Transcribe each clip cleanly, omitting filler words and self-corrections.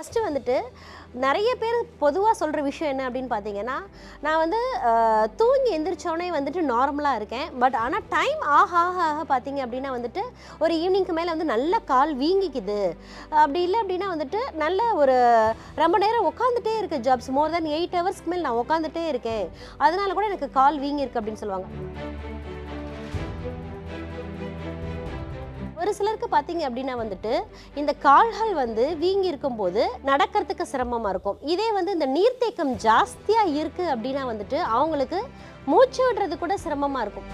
First வந்துட்டு நிறைய பேர் பொதுவாக சொல்கிற விஷயம் என்ன அப்படின்னு பார்த்தீங்கன்னா, நான் வந்து தூங்கி எந்திரிச்சோடனே வந்துட்டு நார்மலாக இருக்கேன். பட் ஆனால் டைம் ஆக ஆக ஆக பார்த்தீங்க அப்படின்னா வந்துட்டு ஒரு ஈவினிங்க்கு மேலே வந்து நல்ல கால் வீங்கிக்குது. அப்படி இல்லை அப்படின்னா வந்துட்டு நல்ல ஒரு ரொம்ப நேரம் உட்காந்துட்டே இருக்குது, ஜாப்ஸ் மோர் தென் 8 ஹவர்ஸ்க்கு மேலே நான் உட்காந்துட்டே இருக்கேன், அதனால கூட எனக்கு கால் வீங்கியிருக்கு அப்படின்னு சொல்லுவாங்க. ஒரு சிலருக்கு பார்த்தீங்க அப்படின்னா வந்துட்டு இந்த கால்கள் வந்து வீங்கி இருக்கும்போது நடக்கிறதுக்கு சிரமமாக இருக்கும். இதே வந்து இந்த நீர்த்தேக்கம் ஜாஸ்தியாக இருக்குது அப்படின்னா வந்துட்டு அவங்களுக்கு மூச்சு விடுறது கூட சிரமமாக இருக்கும்.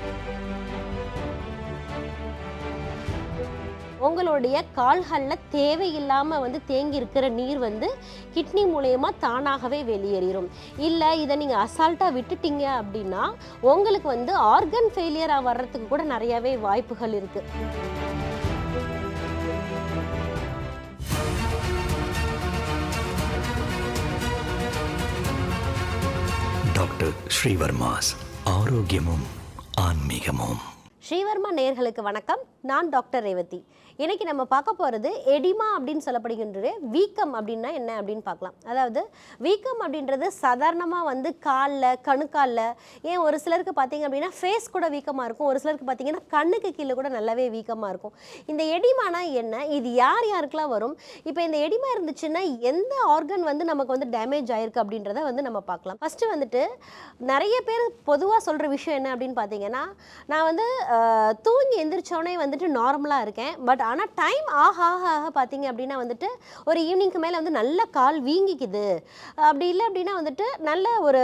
உங்களுடைய கால்களில் தேவையில்லாமல் வந்து தேங்கி இருக்கிற நீர் வந்து கிட்னி மூலயமா தானாகவே வெளியேறிடும். இல்லை இதை நீங்கள் அசால்ட்டாக விட்டுட்டீங்க அப்படின்னா உங்களுக்கு வந்து ஆர்கன் ஃபெயிலியராக வர்றதுக்கு கூட நிறையாவே வாய்ப்புகள் இருக்குது. டாக்டர் ஸ்ரீவர்மாஸ் ஆரோக்கியமும் ஆன்மீகமும். ஸ்ரீவர்மா நேயர்களுக்கு வணக்கம். நான் டாக்டர் ரேவதி. இன்றைக்கி நம்ம பார்க்க போகிறது எடிமா அப்படின்னு சொல்லப்படுகின்ற வீக்கம் அப்படின்னா என்ன அப்படின்னு பார்க்கலாம். அதாவது வீக்கம் அப்படின்றது சாதாரணமாக வந்து காலில் கணுக்காலில், ஏன் ஒரு சிலருக்கு பார்த்தீங்க அப்படின்னா ஃபேஸ் கூட வீக்கமாக இருக்கும், ஒரு சிலருக்கு பார்த்தீங்கன்னா கண்ணுக்கு கீழே கூட நல்லாவே வீக்கமாக இருக்கும். இந்த எடிமானா என்ன, இது யார் யாருக்கெல்லாம் வரும், இப்போ இந்த எடிமா இருந்துச்சுன்னா எந்த ஆர்கன் வந்து நமக்கு வந்து டேமேஜ் ஆகிருக்கு அப்படின்றத வந்து நம்ம பார்க்கலாம். ஃபஸ்ட்டு வந்துட்டு நிறைய பேர் பொதுவாக சொல்கிற விஷயம் என்ன அப்படின்னு பார்த்தீங்கன்னா, நான் வந்து தூங்கி எந்திரிச்சோடனே வந்துட்டு நார்மலாக இருக்கேன். பட் ஆனால் டைம் ஆக ஆக ஆக பார்த்தீங்க அப்படின்னா வந்துட்டு ஒரு ஈவினிங்க்கு மேலே வந்து நல்ல கால் வீங்கிக்குது. அப்படி இல்லை அப்படின்னா வந்துட்டு நல்ல ஒரு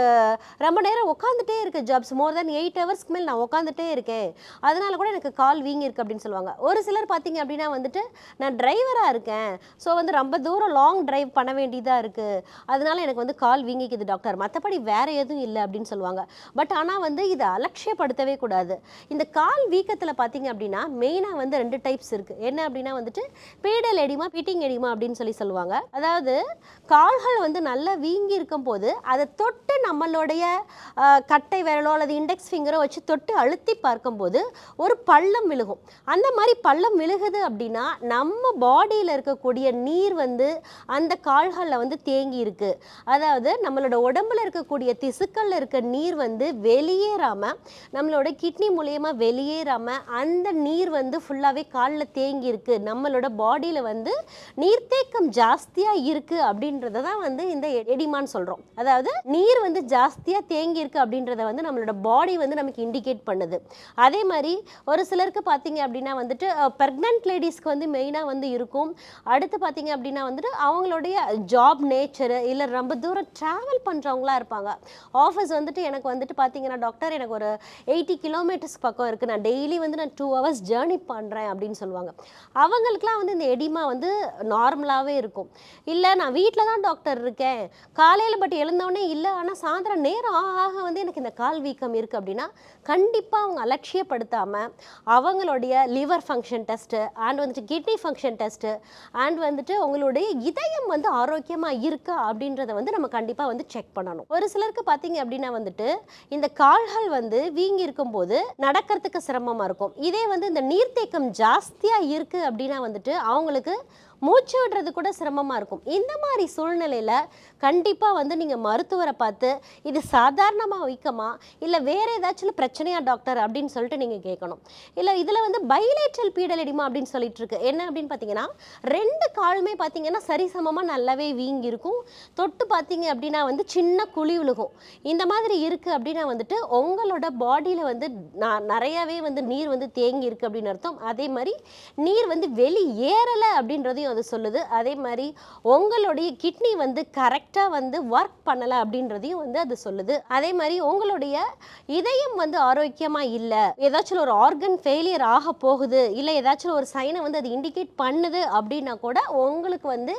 ரொம்ப நேரம் உட்காந்துட்டே இருக்குது, ஜாப்ஸ் மோர் தென் 8 ஹவர்ஸ்க்கு மேலே நான் உட்காந்துட்டே இருக்கேன், அதனால கூட எனக்கு கால் வீங்கியிருக்கு அப்படின்னு சொல்லுவாங்க. ஒரு சிலர் பார்த்தீங்க அப்படின்னா வந்துட்டு நான் டிரைவராக இருக்கேன், ஸோ வந்து ரொம்ப தூரம் லாங் டிரைவ் பண்ண வேண்டியதாக இருக்குது, அதனால எனக்கு வந்து கால் வீங்கிக்குது டாக்டர், மற்றபடி வேறு எதுவும் இல்லை அப்படின்னு சொல்லுவாங்க. பட் ஆனால் வந்து இதை அலட்சியப்படுத்தவே கூடாது. இந்த கால் வீக்கத்தில் பார்த்தீங்க அப்படின்னா மெயினாக வந்து 2 டைப்ஸ் இருக்குது. என்ன அப்படின்னா வந்துட்டு பீடல் எடிமா, பிட்டிங் எடிமா அப்படின்னு சொல்லுவாங்க. அதாவது கால்கள் வந்து நல்லா வீங்கி இருக்கும் போது அதை தொட்டு நம்மளுடைய கட்டை விரலோ அல்லது இண்டெக்ஸ் ஃபிங்கரோ வச்சு தொட்டு அழுத்தி பார்க்கும்போது ஒரு பள்ளம் விழுகும். அந்த மாதிரி பள்ளம் விழுகுது அப்படின்னா நம்ம பாடியில் இருக்கக்கூடிய நீர் வந்து அந்த கால்களில் வந்து தேங்கி இருக்கு. அதாவது நம்மளோட உடம்புல இருக்கக்கூடிய திசுக்களில் இருக்க நீர் வந்து வெளியேறாமல், நம்மளோட கிட்னி மூலயமா வெளியேறாமல் அந்த நீர் வந்து ஃபுல்லாகவே காலில் தேங்கி இருக்கு, நம்மளோட பாடியில் வந்து நீர்த்தேக்கம் ஜாஸ்தியாக இருக்குது அப்படின்றத தான் வந்து இந்த எடிமான்னு சொல்கிறோம். அதாவது நீர் வந்து ஜாஸ்தியாக தேங்கி இருக்கு அப்படின்றத வந்து நம்மளோட பாடி வந்து நமக்கு இண்டிகேட் பண்ணுது. அதே மாதிரி ஒரு சிலருக்கு பார்த்தீங்க அப்படின்னா வந்துட்டு ப்ரெக்னென்ட் லேடிஸ்க்கு வந்து மெயினாக வந்து இருக்கும். அடுத்து பார்த்தீங்க அப்படின்னா வந்துட்டு அவங்களுடைய ஜாப் நேச்சரு, இல்லை ரொம்ப தூரம் ட்ராவல் பண்ணுறவங்களா இருப்பாங்க. ஆஃபீஸ் வந்துட்டு எனக்கு வந்துட்டு பார்த்தீங்கன்னா டாக்டர் எனக்கு ஒரு 80 கிலோமீட்டர்ஸ் பக்கம் இருக்குது, நான் டெய்லி வந்து நான் 2 ஹவர்ஸ் ஜேர்னி பண்ணுறேன் அப்படின்னு சொல்லுவாங்க. அவங்களுக்குலாம் வந்து இந்த எடிமா வந்து நார்மலாகவே இருக்கும். இல்லை நான் வீட்டில் தான் டாக்டர் இருக்கேன், காலையில் பட் எழுந்தோடனே இல்லை, ஆனால் சாயந்தரம் நேரம் ஆக வந்து எனக்கு இந்த கால் வீக்கம் இருக்குது அப்படின்னா கண்டிப்பாக அவங்க அலட்சியப்படுத்தாமல் அவங்களுடைய லிவர் ஃபங்க்ஷன் டெஸ்ட்டு அண்ட் வந்துட்டு கிட்னி ஃபங்க்ஷன் டெஸ்ட்டு அண்ட் வந்துட்டு உங்களுடைய இதயம் வந்து ஆரோக்கியமாக இருக்கா அப்படின்றத வந்து நம்ம கண்டிப்பாக வந்து செக் பண்ணணும். ஒரு சிலருக்கு பார்த்தீங்க அப்படின்னா வந்துட்டு இந்த கால்கள் வந்து வீங்கி இருக்கும்போது நடக்கிறதுக்கு சிரமமாக இருக்கும். இதே வந்து இந்த நீர்த்தேக்கம் ஜாஸ்தியாக இருக்குது அப்படின்னா வந்துட்டு அவங்களுக்கு மூச்சு விடுறது கூட சிரமமாக இருக்கும். இந்த மாதிரி சூழ்நிலையில் கண்டிப்பாக வந்து நீங்கள் மருத்துவரை பார்த்து இது சாதாரணமாக வீக்கமா இல்லை வேறு ஏதாச்சும் பிரச்சனையா டாக்டர் அப்படின்னு சொல்லிட்டு நீங்கள் கேட்கணும். இல்லை இதில் வந்து பைலேட்ரல் பீடல் எடிமா அப்படின்னு சொல்லிட்டு இருக்கு. என்ன அப்படின்னு பார்த்தீங்கன்னா 2 காலுமே பார்த்தீங்கன்னா சரிசமமாக நல்லாவே வீங்கி இருக்கும். தொட்டு பார்த்தீங்க அப்படின்னா வந்து சின்ன குழி விழுகும். இந்த மாதிரி இருக்குது அப்படின்னா வந்துட்டு உங்களோட பாடியில் வந்து நிறையாவே வந்து நீர் வந்து தேங்கி இருக்குது அப்படின்னு அர்த்தம். அதே மாதிரி நீர் வந்து வெளியேறலை அப்படின்றதையும் அது சொல்லுது. அதே மாதிரி உங்களுடைய கிட்னி வந்து கரெக்டாக வந்து ஒர்க் பண்ணலை அப்படின்றதையும் வந்து அது சொல்லுது. அதே மாதிரி உங்களுடைய இதயம் வந்து ஆரோக்கியமாக இல்லை, ஏதாச்சும் ஒரு ஆர்கன் ஃபெயிலியர் ஆக போகுது, இல்லை ஏதாச்சும் ஒரு சைனை வந்து அது இண்டிகேட் பண்ணுது அப்படின்னா கூட உங்களுக்கு வந்து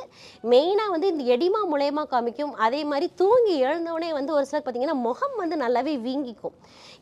மெயினாக வந்து இந்த எடிமா மூலயமா காமிக்கும். அதே மாதிரி தூங்கி எழுந்தவுடனே வந்து ஒரு சிலர் பார்த்தீங்கன்னா முகம் வந்து நல்லாவே வீங்கிக்கும்.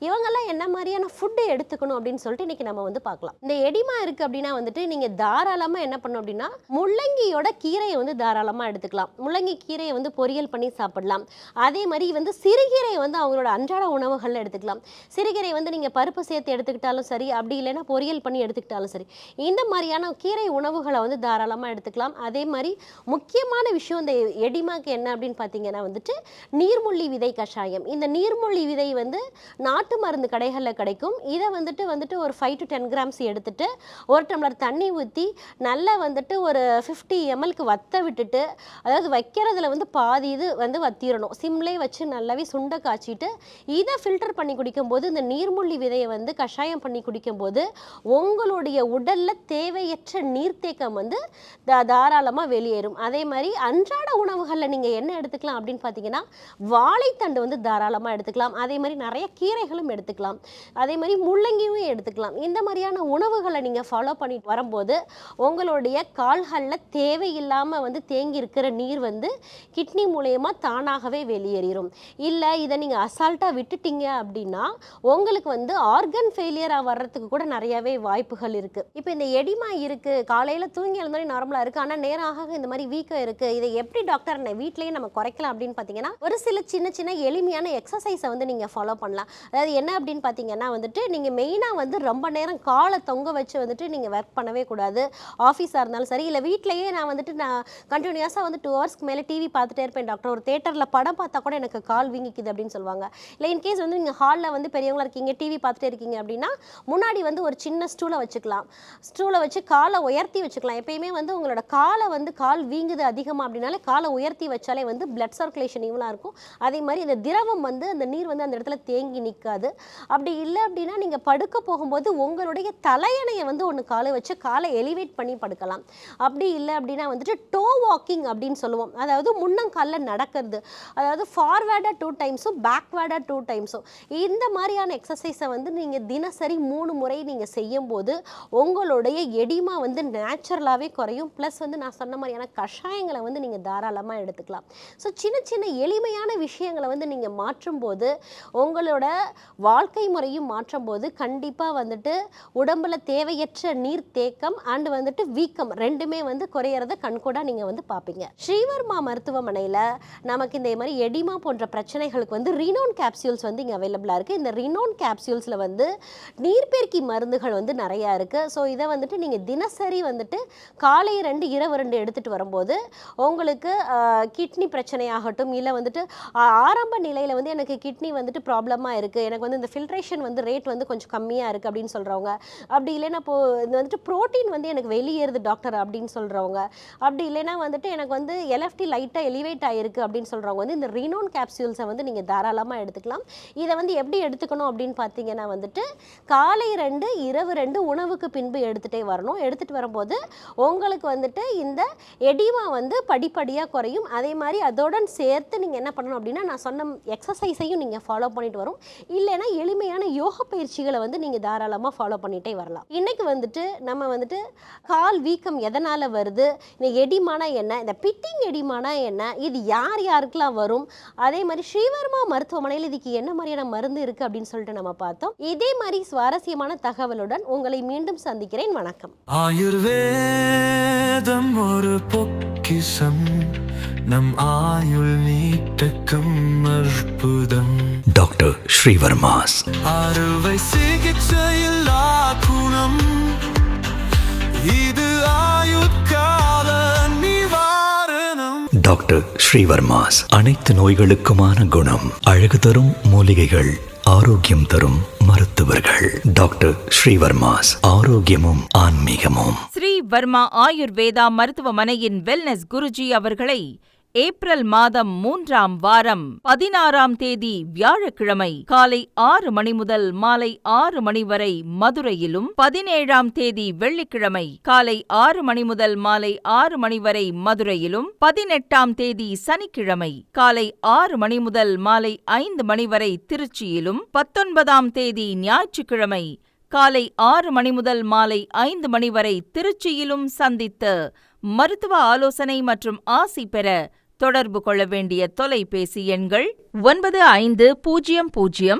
இவங்கெல்லாம் என்ன மாதிரியான ஃபுட்டு எடுத்துக்கணும் அப்படின்னு சொல்லிட்டு இன்றைக்கி நம்ம வந்து பார்க்கலாம். இந்த எடிமா இருக்குது அப்படின்னா வந்துட்டு நீங்கள் தாராளமாக என்ன பண்ணணும் அப்படின்னா முள்ளங்கியோட கீரையை வந்து தாராளமாக எடுத்துக்கலாம். முள்ளங்கி கீரையை வந்து பொரியல் பண்ணி சாப்பிடலாம். அதே மாதிரி வந்து சிறுகீரையை வந்து அவங்களோட அன்றாட உணவுகளில் எடுத்துக்கலாம். சிறுகீரை வந்து நீங்கள் பருப்பு சேர்த்து எடுத்துக்கிட்டாலும் சரி, அப்படி இல்லைன்னா பொரியல் பண்ணி எடுத்துக்கிட்டாலும் சரி, இந்த மாதிரியான கீரை உணவுகளை வந்து தாராளமாக எடுத்துக்கலாம். அதே மாதிரி முக்கியமான விஷயம் இந்த எடிமாக்கு என்ன அப்படின்னு பார்த்தீங்கன்னா வந்துட்டு நீர்முள்ளி விதை கஷாயம். இந்த நீர்முள்ளி விதை வந்து நாட்டு மருந்து கடைகளில் கிடைக்கும். இதை வந்துட்டு ஒரு 5 to 10 கிராம்ஸ் எடுத்துட்டு ஒரு டம்ளர் தண்ணி ஊற்றி நல்லா வந்துட்டு ஒரு 50 ml வத்த விட்டுட்டு, அதாவது வைக்கிறதுல வந்து பாதி இது வந்து வத்திரணும். சிம்லே வச்சு நல்லாவே சுண்ட காய்ச்சிட்டு இதை ஃபில்டர் பண்ணி குடிக்கும்போது, இந்த நீர்முள்ளி விதையை வந்து கஷாயம் பண்ணி குடிக்கும்போது உங்களுடைய உடல்ல தேவையற்ற நீர்த்தேக்கம் வந்து தாராளமாக வெளியேறும். அதே மாதிரி அன்றாட உணவுகளில் நீங்கள் என்ன எடுத்துக்கலாம் அப்படின்னு பார்த்தீங்கன்னா, வாழைத்தண்டு வந்து தாராளமாக எடுத்துக்கலாம். அதே மாதிரி நிறைய கீரைகளும் எடுத்துக்கலாம். அதே மாதிரி முள்ளங்கியும் எடுத்துக்கலாம். இந்த மாதிரியான உணவுகளை நீங்கள் ஃபாலோ பண்ணிட்டு வரும்போது உங்களுடைய கால்களில் தேவையில்லாமல் வந்து தேங்கி இருக்கிற நீர் வந்து கிட்னி மூலயமா தானாகவே வெளியேறும். இல்லை இதை நீங்கள் அசால்ட்டாக விட்டுட்டீங்க அப்படின்னா உங்களுக்கு வந்து ஆர்கன் ஃபெயிலியராக வர்றதுக்கு கூட நிறையவே வாய்ப்புகள் இருக்குது. இப்போ இந்த எடிமா இருக்குது, காலையில் தூங்கி எழுந்தோடனே நார்மலாக இருக்குது, ஆனால் நேராக இந்த மாதிரி வீக்கம் இருக்குது, இதை எப்படி டாக்டர் வீட்டிலேயே நம்ம குறைக்கலாம் அப்படின்னு பார்த்தீங்கன்னா, ஒரு சில சின்ன சின்ன எளிமையான எக்ஸசைஸை வந்து நீங்கள் ஃபாலோ பண்ணலாம். அதாவது என்ன அப்படின்னு பார்த்தீங்கன்னா வந்துட்டு, நீங்கள் மெயினாக வந்து ரொம்ப நேரம் காலை தொங்க வச்சு வந்துட்டு நீங்கள் ஒர்க் பண்ணவே கூடாது. ஆஃபீஸாக இருந்தாலும் சரி, இல்லை வீட்டிலேயே நான் கண்டினியூஸாக வந்து 2 ஹவர்ஸ்க்கு மேலே டிவி பார்த்துட்டே இருப்பேன் டாக்டர், ஒரு தேட்டரில் படம் பார்த்தா கூட எனக்கு கால் வீங்கிக்குது அப்படின்னு சொல்லுவாங்க. இல்லை இன்கேஸ் வந்து நீங்கள் ஹாலில் வந்து பெரியவங்களா இருக்கீங்க, டிவி பார்த்துட்டே இருக்கீங்க அப்படின்னா முன்னாடி வந்து ஒரு சின்ன ஸ்டூலை வச்சுக்கலாம். ஸ்டூலை வச்சு காலை உயர்த்தி வச்சுக்கலாம். எப்பயுமே வந்து உங்களோட கால் வீங்குது அதிகமாக அப்படின்னாலே காலை உயர்த்தி வச்சாலே வந்து பிளட் சர்க்குலேஷன் இவ்வளோ இருக்கும். அதே மாதிரி இந்த திரவம் வந்து அந்த நீர் வந்து அந்த இடத்துல தேங்கி நிற்காது. அப்படி இல்லை அப்படின்னா நீங்கள் படுக்க போகும்போது உங்களுடைய தலையணையை வந்து ஒன்று காலை வச்சு காலை எலிவேட் பண்ணி படுக்கலாம். அப்படி இல்லை அப்படின்னா வந்துட்டு டோ வாக்கிங் அப்படின்னு சொல்லுவோம். அதாவது முன்னங்காலில் நடக்கிறது, அதாவது ஃபார்வேர்டாக 2 டைம்ஸும் பேக்வேர்டாக 2 டைம்ஸும். இந்த மாதிரியான எக்ஸசைஸை வந்து நீங்கள் தினசரி 3 முறை நீங்கள் செய்யும்போது உங்களுடைய எடிமா வந்து நேச்சுரலாகவே குறையும். ப்ளஸ் வந்து நான் சொன்ன மாதிரியான கஷாயங்களை வந்து நீங்கள் தாராளமாக எடுத்துக்கலாம். ஸோ சின்ன சின்ன எளிமையான விஷயங்களை வந்து நீங்கள் மாற்றும்போது, உங்களோட வாழ்க்கை முறையும் மாற்றும்போது கண்டிப்பாக வந்துட்டு உடம்புல தேவையற்ற நீர் தேக்கம் அண்ட் வந்துட்டு வீக்கம் ரெண்டுமே வந்து குறையிறத கண்கூடா நீங்கள் வந்து பார்ப்பீங்க. ஸ்ரீவர்மா மருத்துவமனையில் நமக்கு இந்த மாதிரி எடிமா போன்ற பிரச்சனைகளுக்கு வந்து ரினோன் கேப்சியூல்ஸ் வந்து இங்கே அவைலபிளாக இருக்குது. இந்த ரினோன் கேப்சியூல்ஸில் வந்து நீர்பேர்க்கி மருந்துகள் வந்து நிறையா இருக்குது. ஸோ இதை வந்துட்டு நீங்கள் தினசரி வந்துட்டு காலை 2 இரவு 2 எடுத்துகிட்டு வரும்போது உங்களுக்கு கிட்னி பிரச்சனையாகட்டும், இல்லை வந்துட்டு ஆரம்ப நிலையில் வந்து எனக்கு கிட்னி வந்துட்டு ப்ராப்ளமாக இருக்குது, எனக்கு வந்து இந்த ஃபில்ட்ரேஷன் வந்து ரேட் வந்து கொஞ்சம் கம்மியாக இருக்குது அப்படின்னு சொல்கிறவங்க, அப்படி இல்லைன்னா இது வந்துட்டு ப்ரோட்டீன் வந்து எனக்கு வெளியேறுது டாக்டர் அப்படின்னு சொல்கிறவங்க, அப்படி இல்லைன்னா வந்துட்டு எனக்கு வந்து எல்எஃப்டி லைட்டாக எலிவேட் ஆகிருக்கு அப்படின்னு சொல்கிறவங்க வந்து இந்த ரினோன் கேப்சியூல்ஸை வந்து நீங்கள் தாராளமாக எடுத்துக்கலாம். இதை வந்து எப்படி எடுத்துக்கணும் அப்படின்னு பார்த்தீங்கன்னா வந்துட்டு காலை 2 இரவு 2 உணவுக்கு பின்பு எடுத்துகிட்டே வரணும். எடுத்துகிட்டு வரும்போது உங்களுக்கு வந்துட்டு இந்த எடிமா வந்து படிப்படியாக குறையும். அதே மாதிரி அதோடன் சேர்த்து நீங்கள் என்ன பண்ணணும் அப்படின்னா, நான் சொன்ன எக்ஸசைஸையும் நீங்கள் ஃபாலோ பண்ணிட்டு வரும். இல்லைன்னா எளிமையான யோக பயிற்சிகளை வந்து நீங்கள் தாராளமாக ஃபாலோ பண்ணிகிட்டே வரலாம். இன்றைக்கி வந்துட்டு நம்ம வந்துட்டு கால் வீக்கம் எதனால் வருது, இந்த எடிமானா என்ன, இந்த பிட்டிங் எடிமானா என்ன, இது யார் யாருக்கெல்லாம் வரும், அதே மாதிரி ஸ்ரீவர்மா மருத்துவமனையில் இதுக்கு என்ன மாதிரியான மருந்து இருக்குது அப்படின்னு சொல்லிட்டு நம்ம பார்த்தோம். இதே மாதிரி சுவாரஸ்யமான தகவலுடன் உங்களை மீண்டும் சந்திக்கிறேன். வணக்கம். ஆயுர்வேதம் ஒரு பொக்கிஷம், நம் ஆயுள் நீட்டக்கும் அற்புதம். டாக்டர் ஸ்ரீவர்மாஸ் அறுவை சிகிச்சையில் குணம், இது ஆயுட்கால நிவாரணம். டாக்டர் ஸ்ரீவர்மாஸ் அனைத்து நோய்களுக்குமான குணம், அழகு தரும் மூலிகைகள், ஆரோக்கியம் தரும் மருத்துவர்கள். டாக்டர் ஸ்ரீவர்மாஸ், ஆரோக்கியமும் ஆன்மீகமும். ஸ்ரீவர்மா ஆயுர்வேதா மருத்துவமனையின் வெல்னஸ் குருஜி அவர்களை ஏப்ரல் மாதம் 3ஆம் வாரம் 16ஆம் தேதி வியாழக்கிழமை காலை 6 மணி முதல் மாலை 6 மணி வரை மதுரையிலும், 17ஆம் தேதி வெள்ளிக்கிழமை காலை 6 மணி முதல் மாலை 6 மணி வரை மதுரையிலும், 18ஆம் தேதி சனிக்கிழமை காலை 6 மணி முதல் மாலை 5 மணி வரை திருச்சியிலும், 19ஆம் தேதி ஞாயிற்றுக்கிழமை காலை 6 மணி முதல் மாலை 5 மணி வரை திருச்சியிலும் சந்தித்து மருத்துவ ஆலோசனை மற்றும் ஆசி பெற தொடர்பு கொள்ள வேண்டிய தொலைபேசி எண்கள் 9500946634,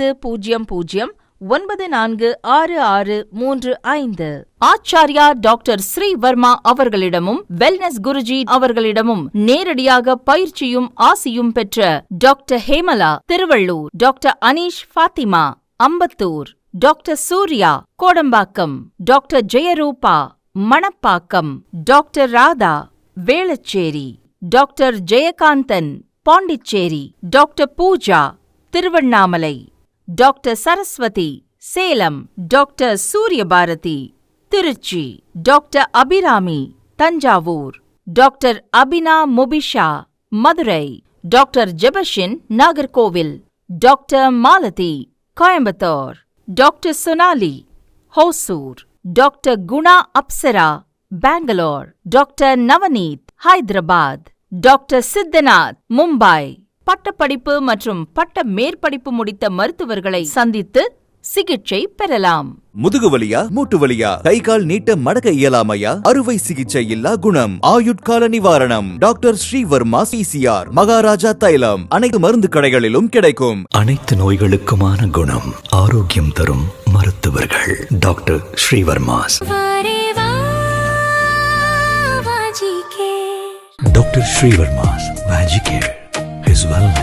9500 946635. ஆச்சார்யா டாக்டர் ஸ்ரீவர்மா அவர்களிடமும் வெல்னஸ் குருஜி அவர்களிடமும் நேரடியாக பயிற்சியும் ஆசியும் பெற்ற doctor Hemala Tiruvallur, doctor Aneesh Fathima Ambattur, doctor Surya Kodambakkam, doctor Jayaruba Manapakkam, doctor Radha Velachery, doctor Jayakanthan Pondicherry, doctor Pooja Tiruvannamalai, doctor Saraswathi Salem, doctor Suryabharathi Trichy, doctor Abirami Thanjavur, doctor Abina Mubisha Madurai, doctor Jebashin Nagercoil, doctor Malathi Coimbatore, doctor Sonali Hosur, doctor Guna Apsara Bangalore, doctor Navneeth Hyderabad, doctor Siddhanath Mumbai. பட்டப்படிப்பு மற்றும் பட்ட மேற்படிப்பு முடித்த மருத்துவர்களை சந்தித்து சிகிச்சை பெறலாம். முதுகுவலியா, மூட்டு வலியா, கை கால் நீட்ட மடக்க இயலாமையா, அறுவை சிகிச்சை இல்லா குணம், ஆயுட்கால நிவாரணம். டாக்டர் ஸ்ரீவர்மா PCR, மகாராஜா தைலம் அனைத்து மருந்து கடைகளிலும் கிடைக்கும். அனைத்து நோய்களுக்குமான குணம், ஆரோக்கியம் தரும் மருத்துவர்கள். Doctor Srivarma's. Doctor Srivarma's magic care. His wellness